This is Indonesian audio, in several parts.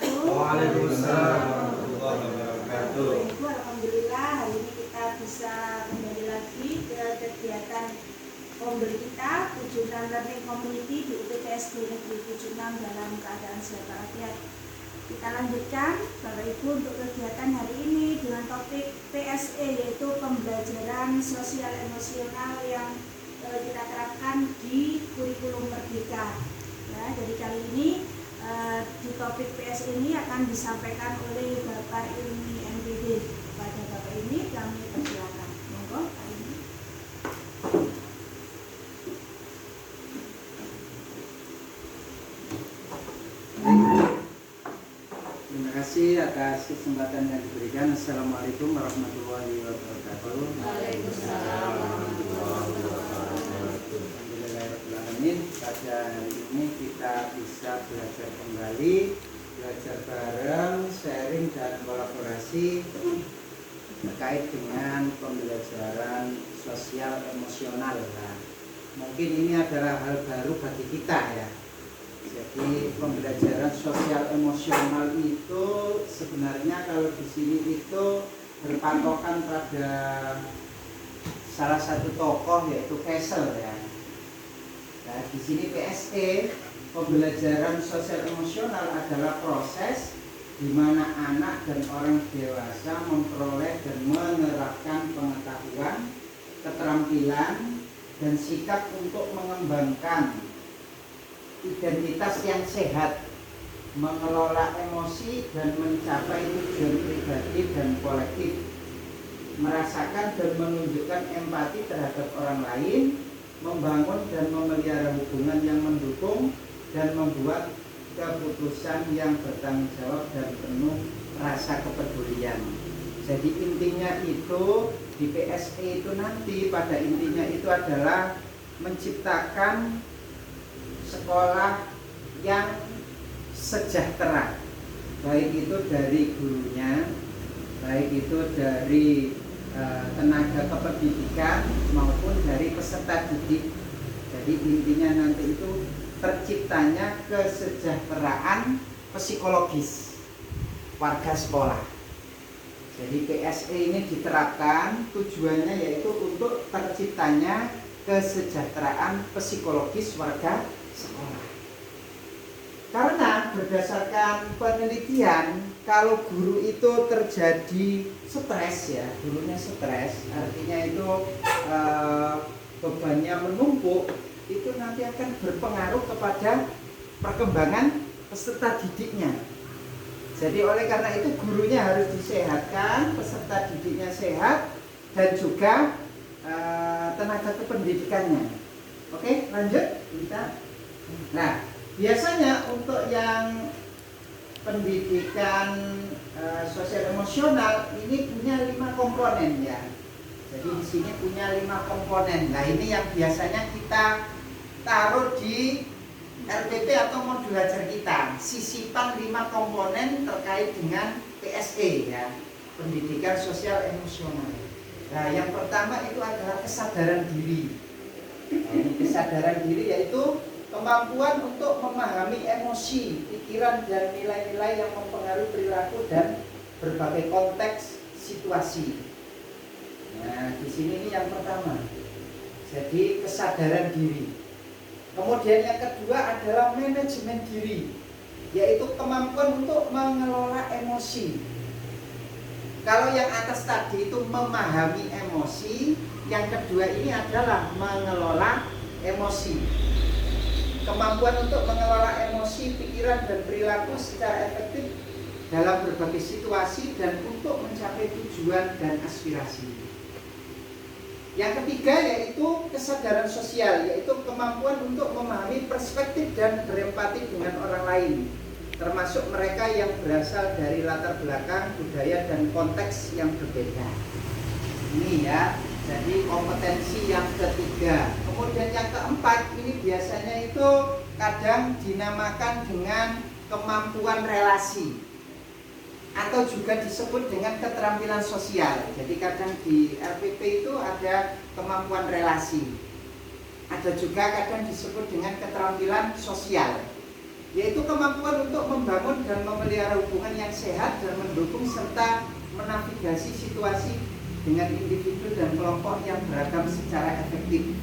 wabarakatuh. Waalaikumsalam warahmatullahi wabarakatuh. Ibu, alhamdulillah hari ini kita bisa kembali lagi ke kegiatan Ombel kita Pujunan Learning Community di UPTSD Negeri Pujunan dalam keadaan sehat walafiat. Kita lanjutkan Bapak Ibu untuk kegiatan hari ini dengan topik PSE, yaitu pembelajaran sosial emosional yang kita terapkan di kurikulum Merdeka. Ya, jadi kali ini di topik PS ini akan disampaikan oleh Bapak Ilmi MPD. Kepada Bapak ini kami persilakan. Monggo Pak Ilmi. Terima kasih atas kesempatan yang diberikan. Assalamualaikum warahmatullahi wabarakatuh. Waalaikumsalam warahmatullahi wabarakatuh. Alhamdulillahirrahmanirrahim. Pada hari ini kita bisa belajar kembali, belajar bareng, sharing dan kolaborasi terkait dengan pembelajaran sosial emosional. Nah, mungkin ini adalah hal baru bagi kita ya. Jadi pembelajaran sosial emosional itu sebenarnya kalau di sini itu berpatokan pada salah satu tokoh yaitu Kessel ya. Nah, di sini PSE, pembelajaran sosial emosional adalah proses di mana anak dan orang dewasa memperoleh dan menerapkan pengetahuan, keterampilan, dan sikap untuk mengembangkan identitas yang sehat, mengelola emosi dan mencapai tujuan pribadi dan kolektif, merasakan dan menunjukkan empati terhadap orang lain, membangun dan memelihara hubungan yang mendukung, dan membuat keputusan yang bertanggung jawab dan penuh rasa kepedulian. Jadi intinya itu di PSE itu nanti pada intinya itu adalah menciptakan sekolah yang sejahtera, baik itu dari gurunya, baik itu dari tenaga kependidikan maupun dari peserta didik. Jadi intinya nanti itu terciptanya kesejahteraan psikologis warga sekolah. Jadi PSE ini diterapkan tujuannya yaitu untuk terciptanya kesejahteraan psikologis warga sekolah. Karena berdasarkan penelitian, kalau guru itu terjadi stres ya, gurunya stres, artinya itu bebannya menumpuk, itu nanti akan berpengaruh kepada perkembangan peserta didiknya. Jadi oleh karena itu gurunya harus disehatkan, peserta didiknya sehat, dan juga tenaga kependidikannya. Oke, lanjut kita. Nah, biasanya untuk yang pendidikan sosial emosional ini punya 5 komponen ya. Jadi di sini punya 5 komponen. Nah, ini yang biasanya kita taruh di LPP atau modul ajar kita. Sisipan 5 komponen terkait dengan PSE ya, pendidikan sosial emosional. Nah, yang pertama itu adalah kesadaran diri. Nah, ini kesadaran diri yaitu kemampuan untuk memahami emosi, pikiran, dan nilai-nilai yang mempengaruhi perilaku dan berbagai konteks situasi. Nah, di sini ini yang pertama. Jadi kesadaran diri. Kemudian yang kedua adalah manajemen diri, yaitu kemampuan untuk mengelola emosi. Kalau yang atas tadi itu memahami emosi, yang kedua ini adalah mengelola emosi. Kemampuan untuk mengelola emosi, pikiran, dan perilaku secara efektif dalam berbagai situasi dan untuk mencapai tujuan dan aspirasi. Yang ketiga yaitu kesadaran sosial, yaitu kemampuan untuk memahami perspektif dan berempati dengan orang lain, termasuk mereka yang berasal dari latar belakang, budaya, dan konteks yang berbeda. Ini ya, jadi kompetensi yang ketiga. Kemudian yang keempat, ini biasanya itu kadang dinamakan dengan kemampuan relasi, atau juga disebut dengan keterampilan sosial. Jadi kadang di RPP itu ada kemampuan relasi, ada juga kadang disebut dengan keterampilan sosial. yaitu kemampuan untuk membangun dan memelihara hubungan yang sehat dan mendukung serta menavigasi situasi dengan individu dan kelompok yang beragam secara efektif.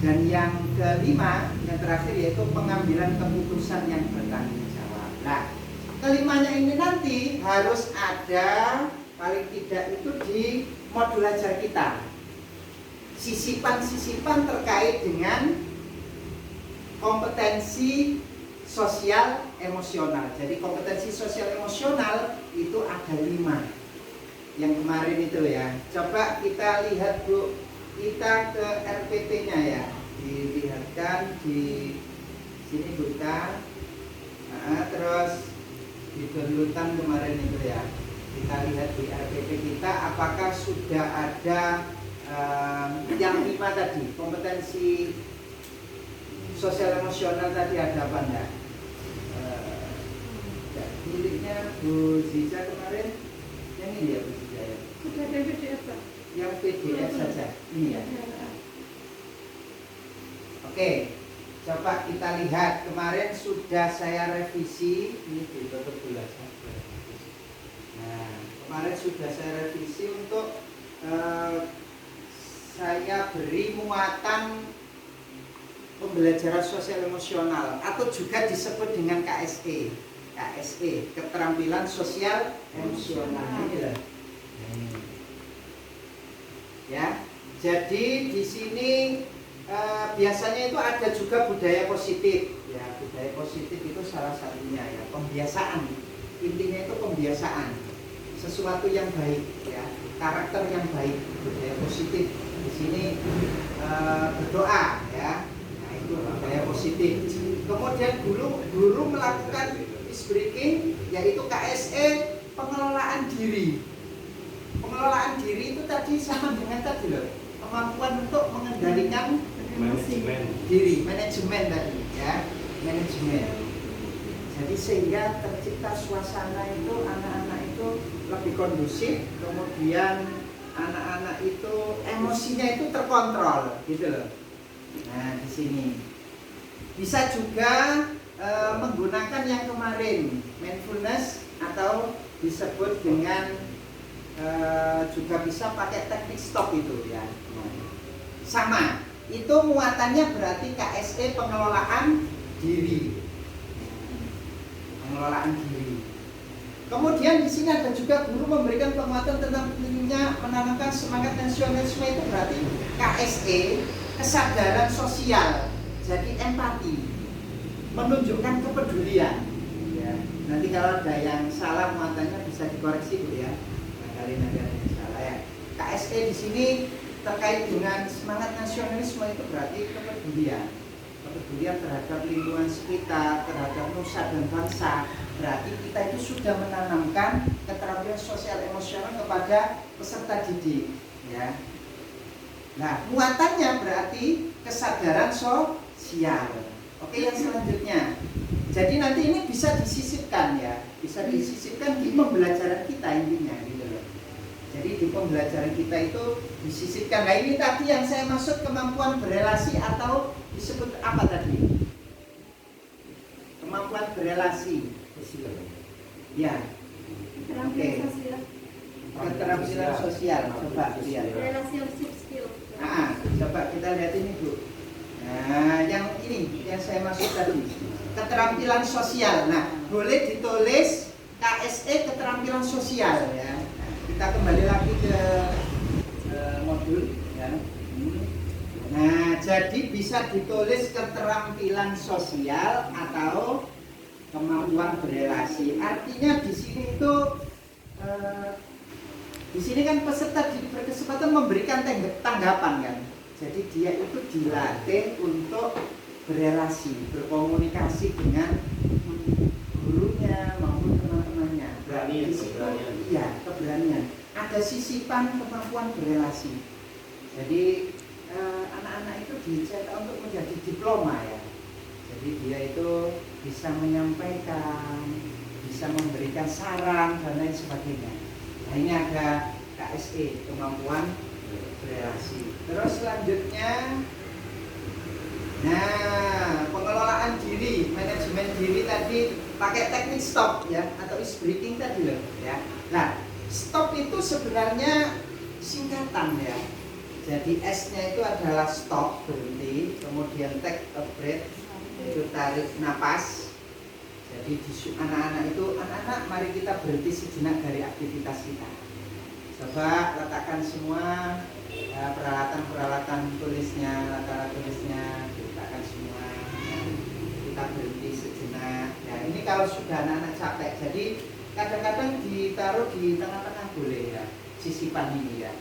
Dan yang kelima, yang terakhir yaitu pengambilan keputusan yang bertanggung jawab. Nah, kelimanya ini nanti harus ada paling tidak itu di modul ajar kita. Sisipan-sisipan terkait dengan kompetensi sosial emosional. Jadi kompetensi sosial emosional itu ada 5. Yang kemarin itu ya. Coba kita lihat Bu, kita ke RPT-nya ya. Dilihatkan di sini buka. Nah, terus di downloadan kemarin itu ya. Kita lihat di RPT kita apakah sudah ada yang 5 tadi, kompetensi sosial emosional tadi ada apa enggak? Miliknya Bu Ziza kemarin yang ini ya Bu Ziza ya? Sudah ada PDF Pak? Yang PDF saja, ini ya? Oke, coba kita lihat kemarin sudah saya revisi. Ini ditutup dulu. Nah, kemarin sudah saya revisi untuk saya beri muatan pembelajaran sosial emosional atau juga disebut dengan KSE. KSE, keterampilan sosial emosional. Ini loh. Ya. Jadi di sini biasanya itu ada juga budaya positif. Ya, budaya positif itu salah satunya ya, pembiasaan. Intinya itu pembiasaan. Sesuatu yang baik ya, karakter yang baik, budaya positif. Di sini berdoa ya. Nah, itu budaya positif. Kemudian guru melakukan speaking, yaitu KSE, pengelolaan diri. Pengelolaan diri itu tadi sama dengan tadi loh, kemampuan untuk mengendalikan diri, manajemen tadi ya, manajemen. Jadi sehingga tercipta suasana itu anak-anak itu lebih kondusif, kemudian anak-anak itu emosinya itu terkontrol, gitu loh. Nah di sini bisa juga menggunakan yang kemarin mindfulness atau disebut dengan juga bisa pakai teknik stop itu ya. Sama, itu muatannya berarti KSE pengelolaan diri. Pengelolaan diri. Kemudian di sini ada juga guru memberikan penguatan tentang pentingnya menanamkan semangat nasionalisme, itu berarti KSE kesadaran sosial. Jadi empati. Menunjukkan kepedulian ya. Nanti kalau ada yang salah muatannya bisa dikoreksi Bu ya. Nanti ada yang salah ya. KSE di sini terkait dengan semangat nasionalisme itu berarti kepedulian. Kepedulian terhadap lingkungan sekitar, terhadap nusa dan bangsa. Berarti kita itu sudah menanamkan keterampilan sosial emosional kepada peserta didik ya. Nah, muatannya berarti kesadaran sosial. Oke, yang selanjutnya. Jadi nanti ini bisa disisipkan ya, bisa disisipkan di pembelajaran kita intinya gitu loh. Jadi di pembelajaran kita itu disisipkan. Nah ini tadi yang saya maksud kemampuan berelasi atau disebut apa tadi? Kemampuan berelasi. Ya. Oke. Keterampilan sosial. Coba lihat. Relationship skill. Coba kita lihat ini Bu. Nah, yang ini yang saya maksud tadi, keterampilan sosial. Nah, boleh ditulis KSE keterampilan sosial ya. Nah, kita kembali lagi ke modul ya. Nah, jadi bisa ditulis keterampilan sosial atau kemampuan berelasi. Artinya di sini itu di sini kan peserta berkesempatan memberikan tanggapan kan. Jadi dia itu dilatih untuk berelasi, berkomunikasi dengan gurunya maupun teman-temannya. Keberanian. Iya, keberanian. Ada sisipan kemampuan berelasi. Jadi anak-anak itu dicetak untuk menjadi diploma ya. Jadi dia itu bisa menyampaikan, bisa memberikan saran dan lain sebagainya. Nah ini ada KSE, kemampuan berelasi. Terus selanjutnya, nah pengelolaan diri, manajemen diri tadi pakai teknik stop ya, atau is breathing tadi loh ya. Nah, stop itu sebenarnya singkatan ya. Jadi S-nya itu adalah stop, berhenti, kemudian take a breath, itu tarik napas. Jadi anak-anak itu, anak-anak mari kita berhenti sejenak dari aktivitas kita. Coba letakkan semua peralatan-peralatan tulisnya, alat-alat tulisnya, letakkan semua. Kita berhenti sejenak. Ya, ini kalau sudah anak-anak capek. Jadi kadang-kadang ditaruh di tengah-tengah boleh ya, sisipan ini ya.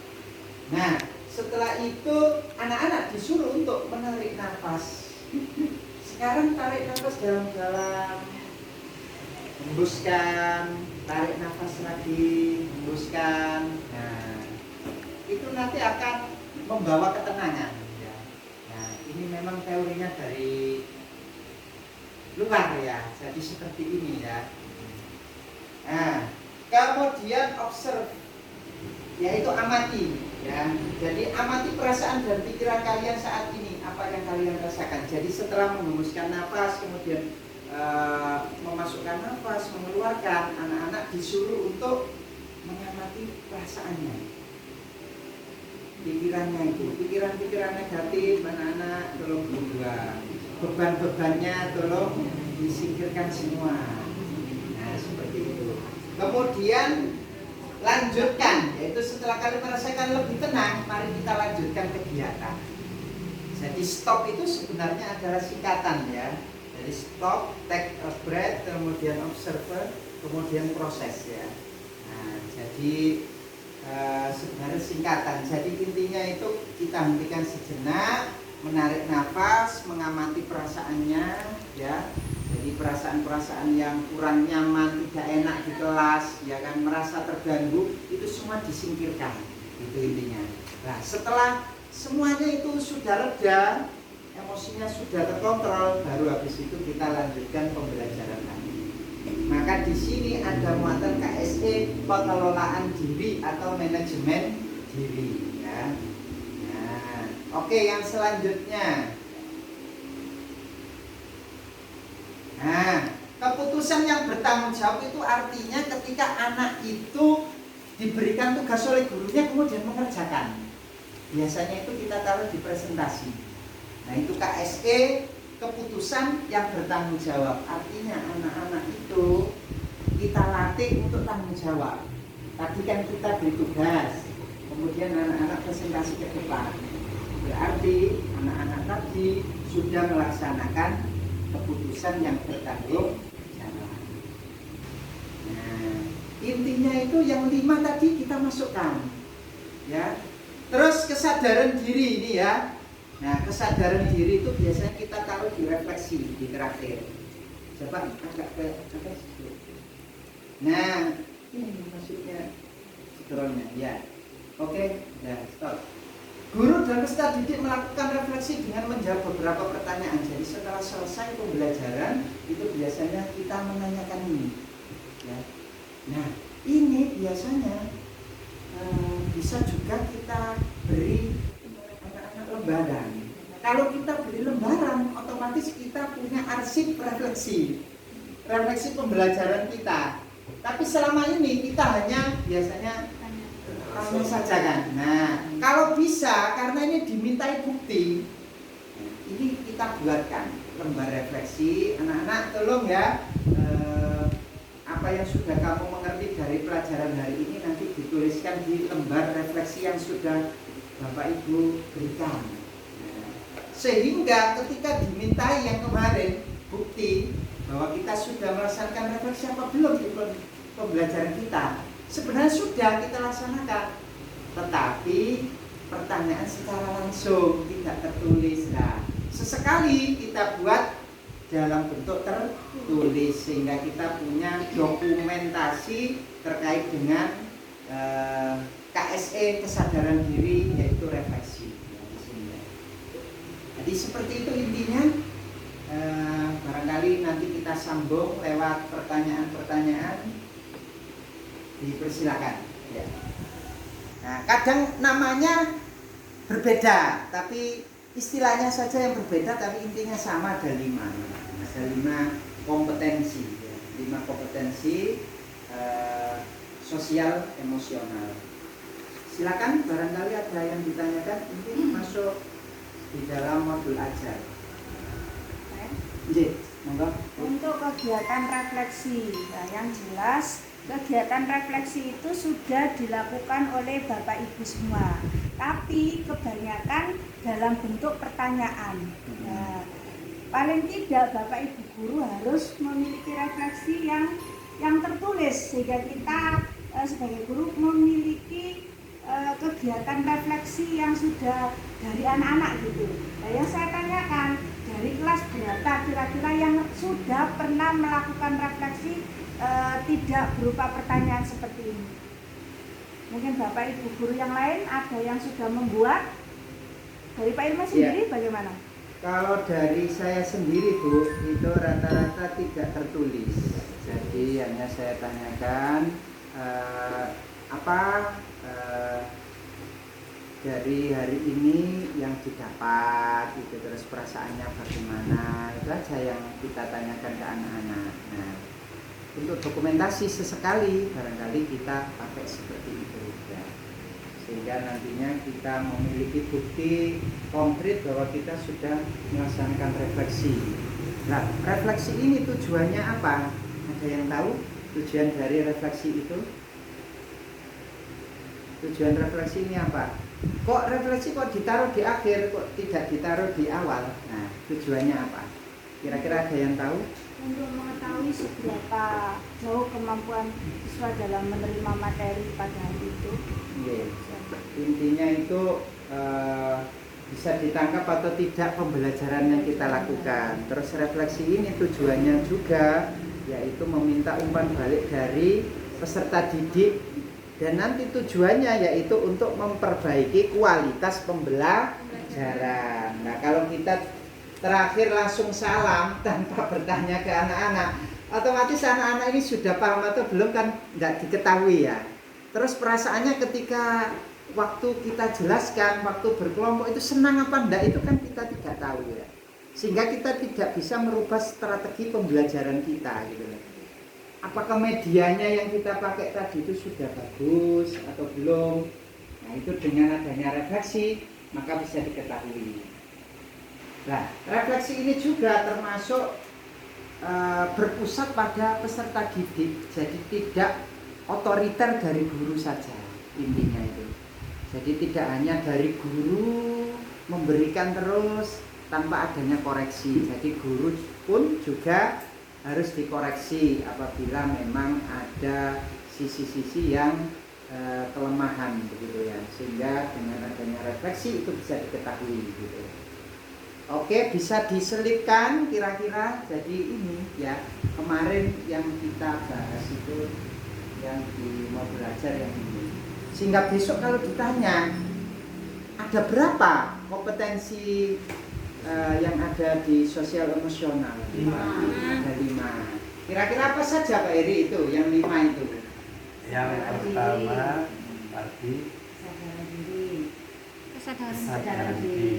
Nah, setelah itu anak-anak disuruh untuk menarik nafas. Sekarang tarik nafas dalam-dalam, hembuskan, tarik nafas lagi, hembuskan. Nah, itu nanti akan membawa ketenangan. Ya. Nah, ini memang teorinya dari luar ya, jadi seperti ini ya. Nah, kemudian observe, yaitu amati ya. Jadi amati perasaan dan pikiran kalian saat ini, apa yang kalian rasakan. Jadi setelah menghembuskan nafas, kemudian memasukkan nafas, mengeluarkan, anak-anak disuruh untuk mengamati perasaannya, pikirannya itu, pikiran-pikiran negatif anak-anak tolong dibuang, beban-bebannya tolong disingkirkan semua. Nah, seperti itu. Kemudian lanjutkan, yaitu setelah kalian merasakan lebih tenang, mari kita lanjutkan kegiatan. Jadi stop itu sebenarnya adalah singkatan ya. Jadi stop, take a breath, kemudian observe, kemudian proses ya. Nah, jadi sebenarnya singkatan. Jadi intinya itu kita hentikan sejenak, menarik nafas, mengamati perasaannya ya. Jadi perasaan-perasaan yang kurang nyaman, tidak enak di kelas, ya kan, merasa terganggu, itu semua disingkirkan. Itu intinya. Nah, setelah semuanya itu sudah reda, emosinya sudah terkontrol, baru habis itu kita lanjutkan pembelajaran lagi. Maka di sini ada muatan KSE, pengelolaan diri atau manajemen diri ya. Nah, oke, yang selanjutnya. Nah, keputusan yang bertanggung jawab itu artinya ketika anak itu diberikan tugas oleh gurunya kemudian mengerjakan. Biasanya itu kita taruh di presentasi. Nah, itu KSE, keputusan yang bertanggung jawab. Artinya anak-anak itu kita latih untuk tanggung jawab. Tadi kan kita beri tugas, kemudian anak-anak presentasi ke depan. Berarti anak-anak tadi sudah melaksanakan keputusan yang bertanggung jawab. Nah, intinya itu yang 5 tadi kita masukkan. Ya. Terus kesadaran diri ini ya. Nah, kesadaran diri itu biasanya kita taruh di refleksi di terakhir. Coba agak ke atas. Nah, ini maksudnya scrollnya ya. Oke, ya stop. Guru dan peserta didik melakukan refleksi dengan menjawab beberapa pertanyaan. Jadi setelah selesai pembelajaran itu biasanya kita menanyakan ini. Ya. Nah, ini biasanya bisa juga kita beri anak-anak lembaran. Kalau kita beri lembaran, otomatis kita punya arsip refleksi pembelajaran kita. Tapi selama ini kita hanya biasanya tanya saja kan. Nah, kalau bisa, karena ini dimintai bukti, ini kita buatkan lembar refleksi. Anak-anak tolong ya, apa yang sudah kamu mengerti dari pelajaran hari ini nanti dituliskan di lembar refleksi yang sudah Bapak Ibu berikan. Sehingga ketika dimintai yang kemarin bukti bahwa kita sudah melaksanakan refleksi apa belum di pembelajaran kita, sebenarnya sudah kita laksanakan, tetapi pertanyaan secara langsung tidak tertulis. Nah, sesekali kita buat dalam bentuk tertulis sehingga kita punya dokumentasi terkait dengan KSE, kesadaran diri, yaitu refleksi. Jadi seperti itu intinya. Barangkali nanti kita sambung lewat pertanyaan-pertanyaan. Dipersilakan. Ya. Nah, kadang namanya berbeda, tapi istilahnya saja yang berbeda, tapi intinya sama, ada 5. Ada 5 kompetensi ya. 5 kompetensi sosial emosional. Silakan barangkali ada yang ditanyakan, ini masuk di dalam modul ajar. Nggih, monggo. Untuk kegiatan refleksi, nah, yang jelas kegiatan refleksi itu sudah dilakukan oleh Bapak Ibu semua, tapi kebanyakan dalam bentuk pertanyaan. Nah, paling tidak Bapak Ibu guru harus memiliki refleksi yang tertulis, sehingga kita sebagai guru memiliki kegiatan refleksi yang sudah dari anak-anak gitu. Nah, yang saya tanyakan, dari kelas berapa kira-kira yang sudah pernah melakukan refleksi tidak berupa pertanyaan seperti ini? Mungkin Bapak Ibu guru yang lain ada yang sudah membuat. Dari Pak Ilma sendiri bagaimana? Kalau dari saya sendiri Bu, itu rata-rata tidak tertulis. Jadi hanya saya tanyakan dari hari ini yang didapat itu, terus perasaannya bagaimana, itu aja yang kita tanyakan ke anak-anak. Nah, untuk dokumentasi sesekali barangkali kita pakai seperti itu ya, sehingga nantinya kita memiliki bukti konkret bahwa kita sudah melaksanakan refleksi. Nah, refleksi ini tujuannya apa? Ada yang tahu tujuan dari refleksi itu? Tujuan refleksi ini apa? Kok refleksi kok ditaruh di akhir, kok tidak ditaruh di awal? Nah, tujuannya apa? Kira-kira ada yang tahu? Untuk mengetahui seberapa jauh kemampuan siswa dalam menerima materi pada hari itu. Yeah. Intinya itu bisa ditangkap atau tidak pembelajaran yang kita lakukan. Terus refleksi ini tujuannya juga yaitu meminta umpan balik dari peserta didik, dan nanti tujuannya yaitu untuk memperbaiki kualitas pembelajaran. Nah, kalau kita terakhir langsung salam tanpa bertanya ke anak-anak, otomatis anak-anak ini sudah paham atau belum kan nggak diketahui ya. Terus perasaannya ketika waktu kita jelaskan, waktu berkelompok itu senang apa enggak, itu kan kita tidak tahu ya. Sehingga kita tidak bisa merubah strategi pembelajaran kita gitu. Apakah medianya yang kita pakai tadi itu sudah bagus atau belum? Nah, itu dengan adanya refleksi maka bisa diketahui. Nah, refleksi ini juga termasuk berpusat pada peserta didik, jadi tidak otoriter dari guru saja intinya itu. Jadi tidak hanya dari guru memberikan terus tanpa adanya koreksi. Jadi guru pun juga harus dikoreksi apabila memang ada sisi-sisi yang kelemahan begitu ya, sehingga dengan adanya refleksi itu bisa diketahui gitu. Oke, bisa diselipkan kira-kira. Jadi ini ya, kemarin yang kita bahas itu yang di mau belajar yang ini, sehingga besok kalau ditanya ada berapa kompetensi yang ada di sosial emosional, 5. Ada 5. Kira-kira apa saja Pak Eri itu yang 5 itu? Yang pertama tadi Kesadaran diri.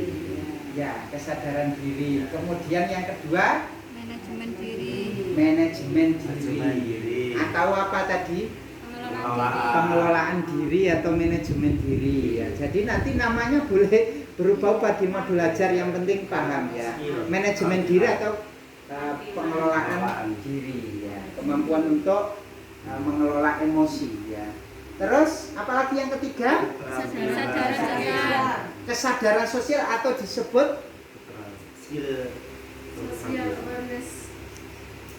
Ya, kesadaran diri. Kemudian yang kedua Manajemen diri. manajemen Manajemen diri. diri. Atau apa tadi? Pengelolaan diri. Pengelolaan diri atau manajemen diri ya. Jadi nanti namanya boleh berubah-ubah di modul ajar, yang penting paham ya. Manajemen diri atau pengelolaan diri ya. Kemampuan untuk mengelola emosi ya. Terus apalagi yang ketiga? Kesadaran sosial. Kesadaran sosial atau disebut Social awareness.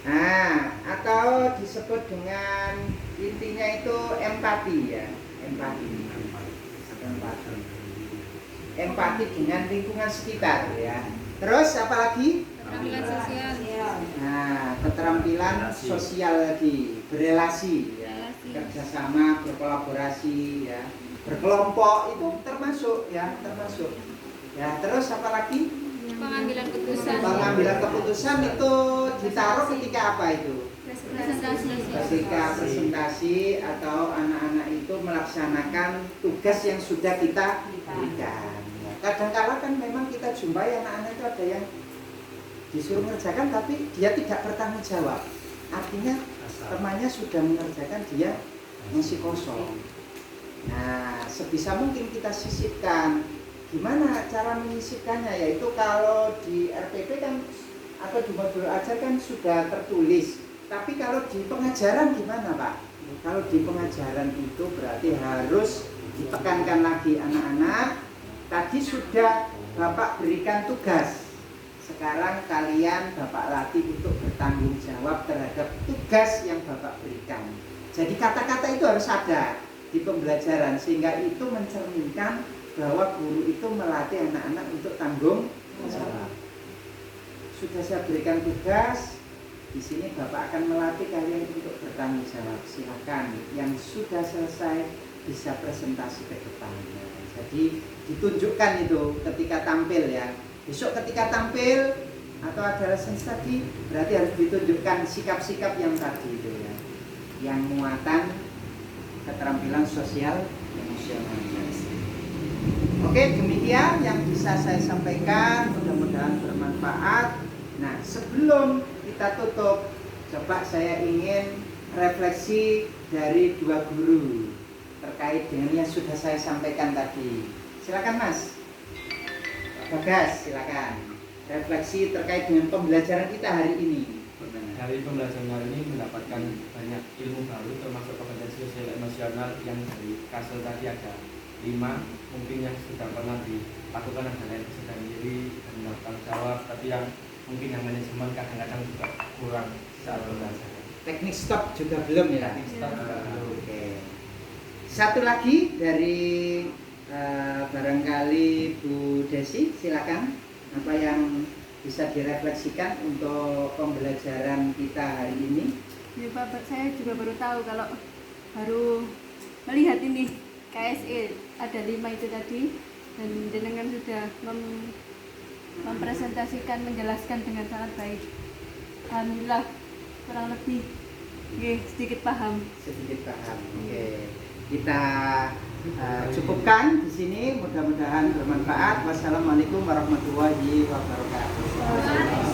nah, atau disebut dengan intinya itu empati ya. Empati dengan lingkungan sekitar ya. Terus apalagi? Keterampilan sosial. Nah, keterampilan sosial lagi, berelasi ya, kerjasama, berkolaborasi ya, berkelompok itu termasuk ya, ya. Terus apalagi? Pengambilan keputusan. Pengambilan keputusan itu ditaruh ketika apa itu? Presentasi. Ketika presentasi atau anak-anak itu melaksanakan tugas yang sudah kita berikan. Kadang-kala kan memang kita jumpai anak-anak itu ada yang disuruh mengerjakan tapi dia tidak bertanggung jawab. Artinya temannya sudah mengerjakan, dia masih kosong. Nah, sebisa mungkin kita sisipkan. Gimana cara menyisipkannya? Yaitu kalau di RPP kan atau di modul ajar kan sudah tertulis. Tapi kalau di pengajaran gimana, Pak? Kalau di pengajaran itu berarti harus ditekankan lagi anak-anak. Tadi sudah Bapak berikan tugas. Sekarang kalian Bapak latih untuk bertanggung jawab terhadap tugas yang Bapak berikan. Jadi kata-kata itu harus ada di pembelajaran sehingga itu mencerminkan bahwa guru itu melatih anak-anak untuk tanggung jawab. Sudah saya berikan tugas, di sini Bapak akan melatih kalian untuk bertanggung jawab. Silakan yang sudah selesai bisa presentasi ke depan. Jadi ditunjukkan itu ketika tampil ya. Besok ketika tampil atau ada lesson study berarti harus ditunjukkan sikap-sikap yang tadi itu ya. Yang muatan keterampilan sosial emosional. Oke, demikian yang bisa saya sampaikan, mudah-mudahan bermanfaat. Nah, sebelum kita tutup, coba saya ingin refleksi dari dua guru terkait dengan yang sudah saya sampaikan tadi. Silakan Mas Bagas, silakan. Refleksi terkait dengan pembelajaran kita hari ini. Dari pembelajaran hari ini mendapatkan banyak ilmu baru termasuk kompetensi sosial emosional yang dari kasus tadi ada 5, mungkin yang sudah pernah dilakukan ada lain sedang diri dan melakukan jawab, tapi yang mungkin yang manajemen kadang-kadang juga kurang saat pembelajaran. Teknik stop juga belum ya? Teknik stop juga belum. Oke. Satu lagi dari barangkali Bu Desi, silakan. Apa yang bisa direfleksikan untuk pembelajaran kita hari ini? Ya Pak, saya juga baru tahu kalau baru melihat ini KSE ada 5 itu tadi, dan jenengan sudah mempresentasikan, menjelaskan dengan sangat baik. Alhamdulillah, kurang lebih sedikit paham. Sedikit paham. Oke. Kita cukupkan di sini. Mudah-mudahan bermanfaat. Wassalamualaikum warahmatullahi wabarakatuh.